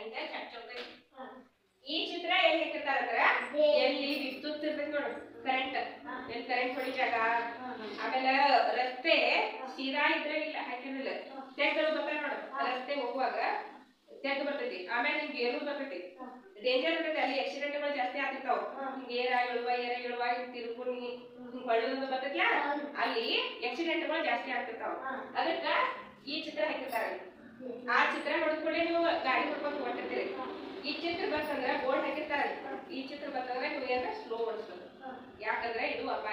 ಹಿಂಗ ಚೌಕೈ. ಈ ಚಿತ್ರ ಎಲ್ಲಿ ಹಾಕಿರ್ತಾರಂದ್ರ ಎಲ್ಲಿ ವಿದ್ಯುತ್ ಇರ್ತೈತಿ ನೋಡು, ಕರೆಂಟ್, ಎಲ್ಲಿ ಕರೆಂಟ್ ಹೊಡಿ ಜಾಗ, ಆಮೇಲೆ ರಸ್ತೆ ಸೀದಾ ಇದ್ರೆ ಇಲ್ಲ ಹಾಕಿರಲಿಲ್ಲ, ತೆಗ್ಗಳು ಬರ್ತಾವ ನೋಡು, ರಸ್ತೆ ಹೋಗುವಾಗ ತೆಗ್ದು ಬರ್ತೈತಿ, ಆಮೇಲೆ ನಿಮ್ಗೆ ಏರು ಬರ್ತೈತಿ, ಡೇಂಜರ್ ಇರ್ತೈತಿ, ಅಲ್ಲಿ ಆಕ್ಸಿಡೆಂಟ್ಗಳು ಜಾಸ್ತಿ ಆಗ್ತಿರ್ತಾವ. ಏರ ಇಳುವ ತಿರುಗುಣಿ ಬಳ್ಳದು ಬರ್ತೈತಿಲ್ಲ, ಅಲ್ಲಿ ಆಕ್ಸಿಡೆಂಟ್ಗಳು ಜಾಸ್ತಿ ಆಗ್ತಿರ್ತಾವ. ಅದಕ್ಕ ಈ ಚಿತ್ರ ಹಾಕಿರ್ತಾರೆ. ಆ ಚಿತ್ರ ನೋಡಿದ್ಕೊಳ್ಳಿ ನೀವು ಗಾಡಿ ಹೊಡ್ಕೊಂಡು ಹೊಂಟಿರ್ತೀರಿ. ಈ ಚಿತ್ರ ಬರ್ತಂದ್ರೆ ಬೋರ್ಡ್ ಹಾಕಿರ್ತಾರೆ, ಈ ಚಿತ್ರ ಬರ್ತಂದ್ರೆ ನೀವು ಸ್ಲೋ ಓಡಿಸ್ಬೇಕು, ಯಾಕಂದ್ರೆ ಇದು ಅಪಾಯ.